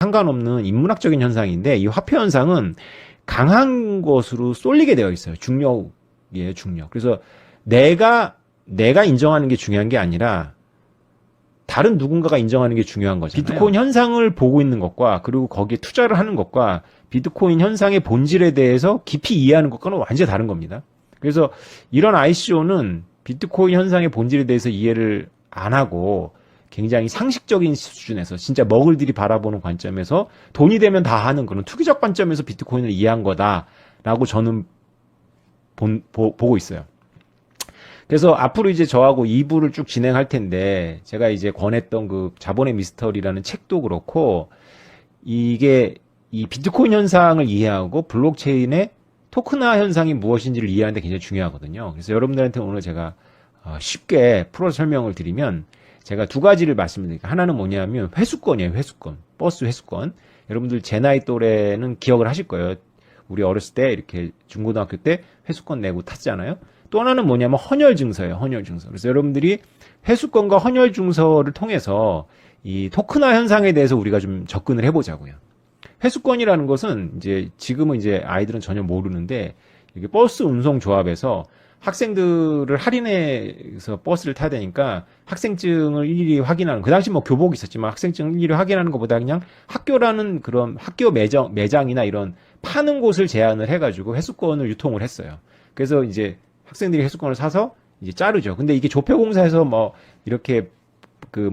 상관없는 인문학적인 현상인데 이 화폐 현상은 강한 것으로 쏠리게 되어 있어요. 중력이에요, 중력. 그래서 내가 인정하는 게 중요한 게 아니라 다른 누군가가 인정하는 게 중요한 거잖아요. 비트코인 현상을 보고 있는 것과 그리고 거기에 투자를 하는 것과 비트코인 현상의 본질에 대해서 깊이 이해하는 것과는 완전히 다른 겁니다. 그래서 이런 ICO는 비트코인 현상의 본질에 대해서 이해를 안 하고 굉장히 상식적인 수준에서 진짜 먹을들이 바라보는 관점에서 돈이 되면 다 하는 그런 투기적 관점에서 비트코인을 이해한 거다라고 저는 보고 있어요. 그래서 앞으로 이제 저하고 2부를 쭉 진행할 텐데 제가 이제 권했던 그 자본의 미스터리라는 책도 그렇고 이게 이 비트코인 현상을 이해하고 블록체인의 토큰화 현상이 무엇인지를 이해하는 데 굉장히 중요하거든요. 그래서 여러분들한테 오늘 제가 쉽게 풀어서 설명을 드리면 제가 두 가지를 말씀드릴게요. 하나는 뭐냐면 회수권이에요. 회수권. 버스 회수권. 여러분들 제 나이 또래는 기억을 하실 거예요. 우리 어렸을 때 이렇게 중고등학교 때 회수권 내고 탔잖아요. 또 하나는 뭐냐면 헌혈증서예요. 헌혈증서. 그래서 여러분들이 회수권과 헌혈증서를 통해서 이 토큰화 현상에 대해서 우리가 좀 접근을 해보자고요. 회수권이라는 것은 이제 지금은 이제 아이들은 전혀 모르는데 이게 버스 운송 조합에서 학생들을 할인해서 버스를 타야 되니까 학생증을 일일이 확인하는, 그 당시 뭐 교복이 있었지만 학생증을 일일이 확인하는 것보다 그냥 학교라는 그런 학교 매장이나 이런 파는 곳을 제한을 해가지고 회수권을 유통을 했어요. 그래서 이제 학생들이 회수권을 사서 이제 자르죠. 근데 이게 조폐공사에서 뭐 이렇게 그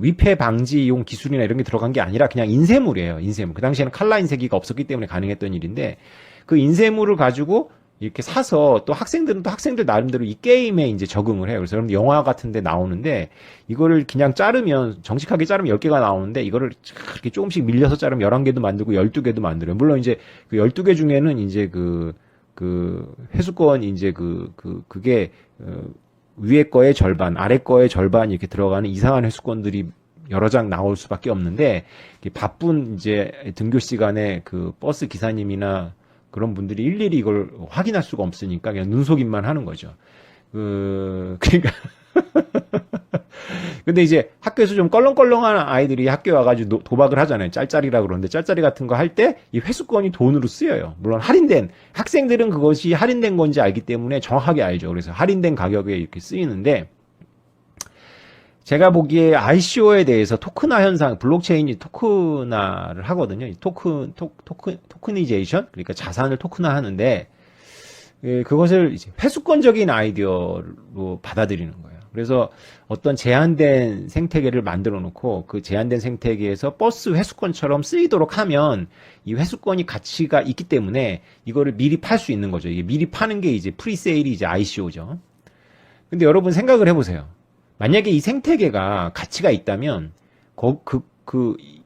위패 방지용 기술이나 이런 게 들어간 게 아니라 그냥 인쇄물이에요. 인쇄물. 그 당시에는 칼라 인쇄기가 없었기 때문에 가능했던 일인데 그 인쇄물을 가지고 이렇게 사서 또 학생들은 또 학생들 나름대로 이 게임에 이제 적응을 해요. 그래서 여러분 영화 같은 데 나오는데 이거를 그냥 자르면 정직하게 자르면 10개가 나오는데 이거를 이렇게 조금씩 밀려서 자르면 11개도 만들고 12개도 만들어요. 물론 이제 그 12개 중에는 이제 그 회수권 이제 그게 위에 거의 절반, 아래 거의 절반 이렇게 들어가는 이상한 회수권들이 여러 장 나올 수밖에 없는데 바쁜 이제 등교 시간에 그 버스 기사님이나 그런 분들이 일일이 이걸 확인할 수가 없으니까 그냥 눈속임만 하는 거죠. 그러니까 근데 이제 학교에서 좀 껄렁껄렁한 아이들이 학교에 와가지고 도박을 하잖아요. 짤짤이라 그러는데 짤짤이 같은 거 할 때 이 회수권이 돈으로 쓰여요. 물론 할인된, 학생들은 그것이 할인된 건지 알기 때문에 정확하게 알죠. 그래서 할인된 가격에 이렇게 쓰이는데 제가 보기에 ICO에 대해서 토큰화 현상, 블록체인이 토큰화를 하거든요. 토크니제이션, 그러니까 자산을 토큰화 하는데 그것을 이제 회수권적인 아이디어로 받아들이는 거예요. 그래서 어떤 제한된 생태계를 만들어 놓고 그 제한된 생태계에서 버스 회수권처럼 쓰이도록 하면 이 회수권이 가치가 있기 때문에 이거를 미리 팔 수 있는 거죠. 이게 미리 파는 게 이제 프리세일이 이제 ICO죠. 근데 여러분 생각을 해보세요. 만약에 이 생태계가 가치가 있다면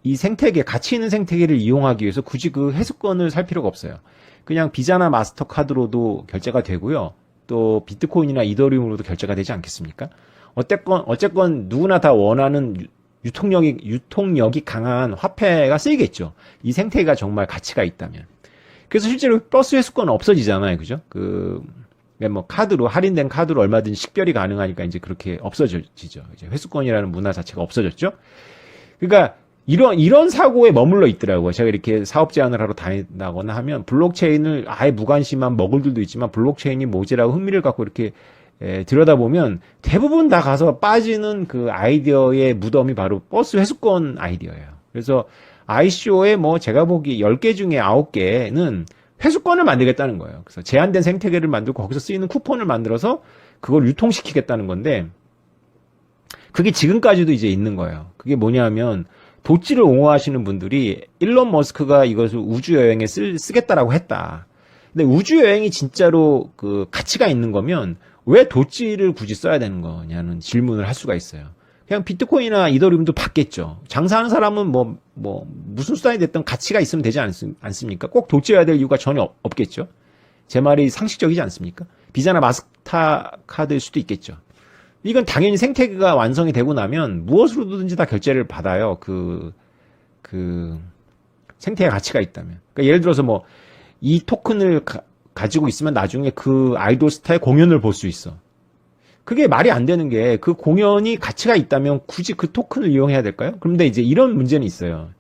이 생태계, 가치 있는 생태계를 이용하기 위해서 굳이 그 회수권을 살 필요가 없어요. 그냥 비자나 마스터카드로도 결제가 되고요. 또 비트코인이나 이더리움으로도 결제가 되지 않겠습니까? 어쨌건 누구나 다 원하는 유통력이 강한 화폐가 쓰이겠죠. 이 생태계가 정말 가치가 있다면. 그래서 실제로 버스 회수권은 없어지잖아요. 그죠? 뭐 카드로, 할인된 카드로 얼마든지 식별이 가능하니까 이제 그렇게 없어지죠. 이제 회수권이라는 문화 자체가 없어졌죠. 그러니까 이런 사고에 머물러 있더라고요. 제가 이렇게 사업 제안을 하러 다닌다거나 하면 블록체인을 아예 무관심한 먹을들도 있지만 블록체인이 뭐지라고 흥미를 갖고 이렇게 들여다보면 대부분 다 가서 빠지는 그 아이디어의 무덤이 바로 버스 회수권 아이디어예요. 그래서 ICO에 뭐 제가 보기 10개 중에 9개는 회수권을 만들겠다는 거예요. 그래서 제한된 생태계를 만들고 거기서 쓰이는 쿠폰을 만들어서 그걸 유통시키겠다는 건데 그게 지금까지도 이제 있는 거예요. 그게 뭐냐면 도찌를 옹호하시는 분들이 일론 머스크가 이것을 우주여행에 쓰겠다라고 했다. 근데 우주여행이 진짜로 그 가치가 있는 거면 왜 도찌를 굳이 써야 되는 거냐는 질문을 할 수가 있어요. 그냥 비트코인이나 이더리움도 받겠죠. 장사하는 사람은 무슨 수단이 됐든 가치가 있으면 되지 않습니까? 꼭 도찌여야 될 이유가 전혀 없겠죠. 제 말이 상식적이지 않습니까? 비자나 마스터카드일 수도 있겠죠. 이건 당연히 생태계가 완성이 되고 나면 무엇으로든지 다 결제를 받아요. 생태계 가치가 있다면. 그러니까 예를 들어서 이 토큰을 가지고 있으면 나중에 그 아이돌 스타의 공연을 볼 수 있어. 그게 말이 안 되는 게 그 공연이 가치가 있다면 굳이 그 토큰을 이용해야 될까요? 그런데 이제 이런 문제는 있어요.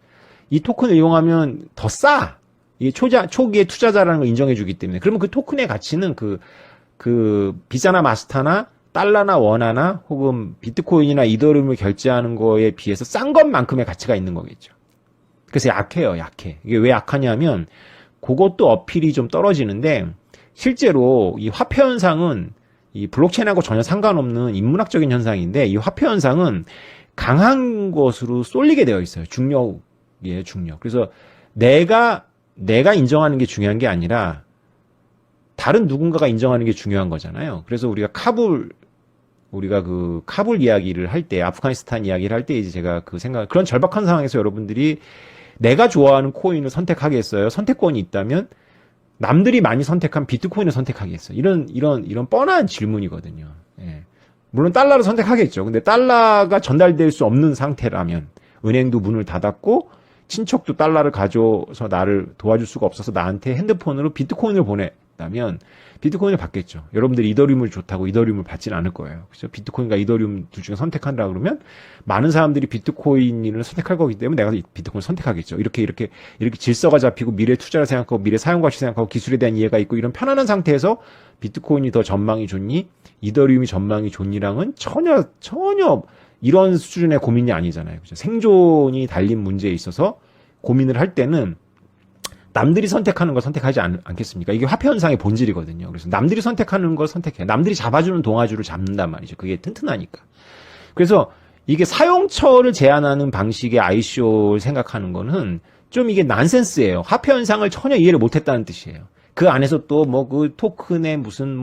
이 토큰을 이용하면 더 싸. 이게 초기에 투자자라는 걸 인정해주기 때문에. 그러면 그 토큰의 가치는 그 비자나 마스터나 달러나 원화나 혹은 비트코인이나 이더리움을 결제하는 거에 비해서 싼 것만큼의 가치가 있는 거겠죠. 그래서 약해요, 약해. 이게 왜 약하냐면 그것도 어필이 좀 떨어지는데 실제로 이 화폐 현상은 이 블록체인하고 전혀 상관없는 인문학적인 현상인데 이 화폐 현상은 강한 것으로 쏠리게 되어 있어요. 중력이에요, 중력. 그래서 내가 인정하는 게 중요한 게 아니라 다른 누군가가 인정하는 게 중요한 거잖아요. 그래서 우리가 그 카불 이야기를 할 때, 아프가니스탄 이야기를 할 때 이제 제가 그런 절박한 상황에서 여러분들이 내가 좋아하는 코인을 선택하겠어요? 선택권이 있다면 남들이 많이 선택한 비트코인을 선택하겠어요? 이런 뻔한 질문이거든요. 예. 물론 달러를 선택하겠죠. 근데 달러가 전달될 수 없는 상태라면 은행도 문을 닫았고 친척도 달러를 가져서 나를 도와줄 수가 없어서 나한테 핸드폰으로 비트코인을 보냈다면 비트코인을 받겠죠. 여러분들이 이더리움을 좋다고 이더리움을 받지는 않을 거예요. 그래서 비트코인과 이더리움 둘 중에 선택한다 그러면 많은 사람들이 비트코인을 선택할 거기 때문에 내가 비트코인을 선택하겠죠. 이렇게 질서가 잡히고 미래 투자를 생각하고 미래 사용 가치 생각하고 기술에 대한 이해가 있고 이런 편안한 상태에서 비트코인이 더 전망이 좋니 이더리움이 전망이 좋니랑은 전혀 이런 수준의 고민이 아니잖아요. 그죠? 생존이 달린 문제에 있어서 고민을 할 때는 남들이 선택하는 걸 선택하지 않겠습니까? 이게 화폐 현상의 본질이거든요. 그래서 남들이 선택하는 걸 선택해요. 남들이 잡아주는 동아줄을 잡는단 말이죠. 그게 튼튼하니까. 그래서 이게 사용처를 제한하는 방식의 ICO를 생각하는 거는 좀 이게 난센스예요. 화폐 현상을 전혀 이해를 못했다는 뜻이에요. 그 안에서 또 그 토큰의 무슨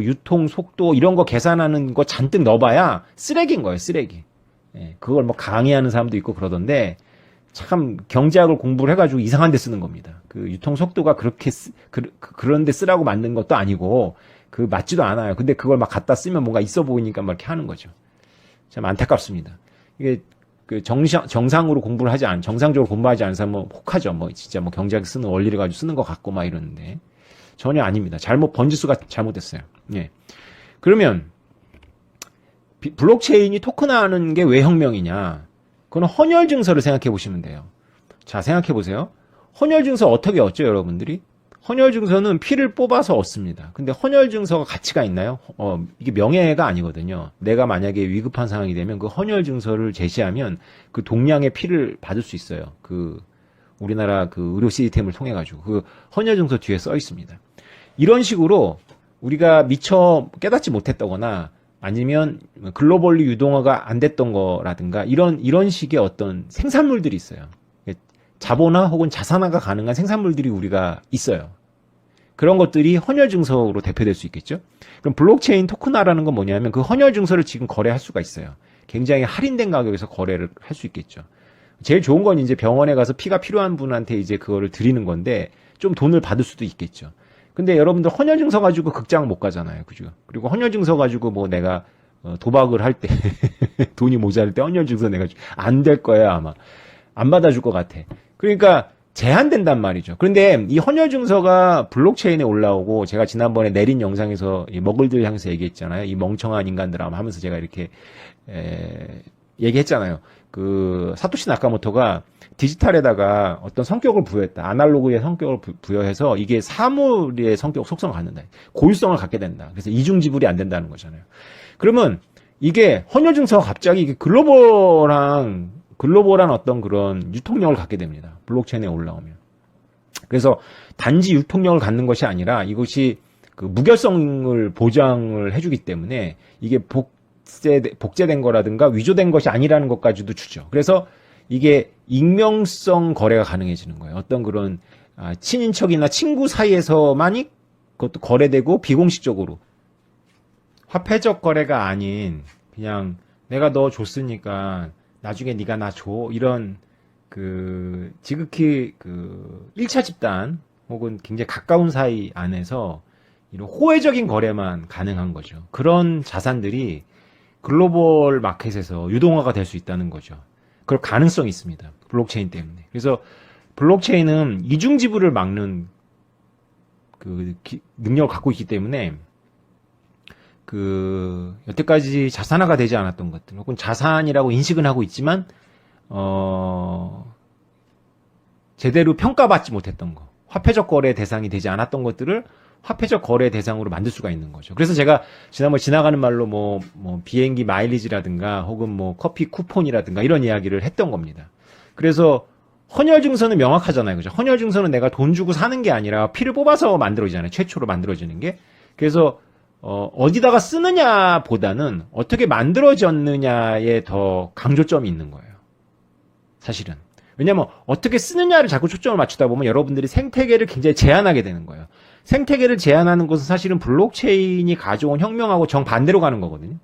유통 속도 이런 거 계산하는 거 잔뜩 넣어봐야 쓰레기인 거예요, 쓰레기. 예, 그걸 강의하는 사람도 있고 그러던데 참 경제학을 공부를 해가지고 이상한 데 쓰는 겁니다. 그 유통 속도가 그렇게 그런 데 쓰라고 만든 것도 아니고 맞지도 않아요. 근데 그걸 갖다 쓰면 뭔가 있어 보이니까 이렇게 하는 거죠. 참 안타깝습니다. 이게 정상적으로 공부하지 않은 사람은 혹하죠. 진짜 경제학 쓰는 원리를 가지고 쓰는 것 같고 이러는데 전혀 아닙니다. 번지수가 잘못됐어요. 예. 그러면 블록체인이 토큰화하는 게 왜 혁명이냐? 그건 헌혈 증서를 생각해 보시면 돼요. 자, 생각해 보세요. 헌혈 증서 어떻게 얻죠, 여러분들이? 헌혈 증서는 피를 뽑아서 얻습니다. 근데 헌혈 증서가 가치가 있나요? 이게 명예가 아니거든요. 내가 만약에 위급한 상황이 되면 그 헌혈 증서를 제시하면 그 동량의 피를 받을 수 있어요. 우리나라 의료 시스템을 통해 가지고 그 헌혈 증서 뒤에 써 있습니다. 이런 식으로 우리가 미처 깨닫지 못했다거나 아니면 글로벌리 유동화가 안 됐던 거라든가 이런 식의 어떤 생산물들이 있어요. 자본화 혹은 자산화가 가능한 생산물들이 우리가 있어요. 그런 것들이 헌혈 증서로 대표될 수 있겠죠. 그럼 블록체인 토큰화라는 건 뭐냐면 그 헌혈 증서를 지금 거래할 수가 있어요. 굉장히 할인된 가격에서 거래를 할 수 있겠죠. 제일 좋은 건 이제 병원에 가서 피가 필요한 분한테 이제 그거를 드리는 건데 좀 돈을 받을 수도 있겠죠. 근데 여러분들 헌혈 증서 가지고 극장 못 가잖아요. 그죠? 그리고 헌혈 증서 가지고 내가 도박을 할 때 돈이 모자랄 때 헌혈 증서 내가 안 될 거야, 아마. 안 받아줄 것 같아. 그러니까 제한된단 말이죠. 그런데 이 헌혈 증서가 블록체인에 올라오고 제가 지난번에 내린 영상에서 이 먹을들 향해서 얘기했잖아요. 이 멍청한 인간들 하면서 제가 이렇게 얘기했잖아요. 사토시 나카모토가 디지털에다가 어떤 성격을 부여했다. 아날로그의 성격을 부여해서 이게 사물의 속성을 갖는다. 고유성을 갖게 된다. 그래서 이중 지불이 안 된다는 거잖아요. 그러면 이게 헌혈 증서가 갑자기 이게 글로벌한 어떤 그런 유통력을 갖게 됩니다. 블록체인에 올라오면. 그래서 단지 유통력을 갖는 것이 아니라 이것이 무결성을 보장을 해주기 때문에 이게 복제된 거라든가 위조된 것이 아니라는 것까지도 주죠. 그래서 이게 익명성 거래가 가능해지는 거예요. 어떤 그런 친인척이나 친구 사이에서만이 그것도 거래되고 비공식적으로 화폐적 거래가 아닌 그냥 내가 너 줬으니까 나중에 네가 나 줘 이런 지극히 1차 집단 혹은 굉장히 가까운 사이 안에서 이런 호혜적인 거래만 가능한 거죠. 그런 자산들이 글로벌 마켓에서 유동화가 될 수 있다는 거죠. 그럴 가능성이 있습니다. 블록체인 때문에. 그래서 블록체인은 이중 지불을 막는 능력을 갖고 있기 때문에 여태까지 자산화가 되지 않았던 것들 혹은 자산이라고 인식은 하고 있지만 제대로 평가받지 못했던 거, 화폐적 거래 대상이 되지 않았던 것들을 화폐적 거래 대상으로 만들 수가 있는 거죠. 그래서 제가 지난번 지나가는 말로 뭐 비행기 마일리지라든가 혹은 뭐 커피 쿠폰이라든가 이런 이야기를 했던 겁니다. 그래서 헌혈 증서는 명확하잖아요. 그죠? 헌혈 증서는 내가 돈 주고 사는 게 아니라 피를 뽑아서 만들어지잖아요. 최초로 만들어지는 게. 그래서 어디다가 쓰느냐보다는 어떻게 만들어졌느냐에 더 강조점이 있는 거예요. 사실은. 왜냐면 어떻게 쓰느냐를 자꾸 초점을 맞추다 보면 여러분들이 생태계를 굉장히 제한하게 되는 거예요. 생태계를 제한하는 것은 사실은 블록체인이 가져온 혁명하고 정반대로 가는 거거든요.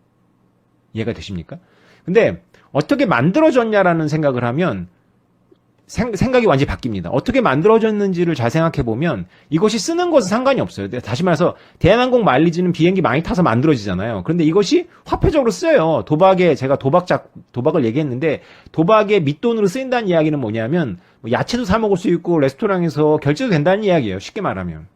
이해가 되십니까? 근데 어떻게 만들어졌냐라는 생각을 하면 생각이 완전히 바뀝니다. 어떻게 만들어졌는지를 잘 생각해 보면 이것이 쓰는 것은 상관이 없어요. 다시 말해서 대한항공 마일리지는 비행기 많이 타서 만들어지잖아요. 그런데 이것이 화폐적으로 쓰여요. 제가 도박을 얘기했는데 도박에 밑돈으로 쓰인다는 이야기는 뭐냐면 뭐 야채도 사 먹을 수 있고 레스토랑에서 결제도 된다는 이야기예요. 쉽게 말하면.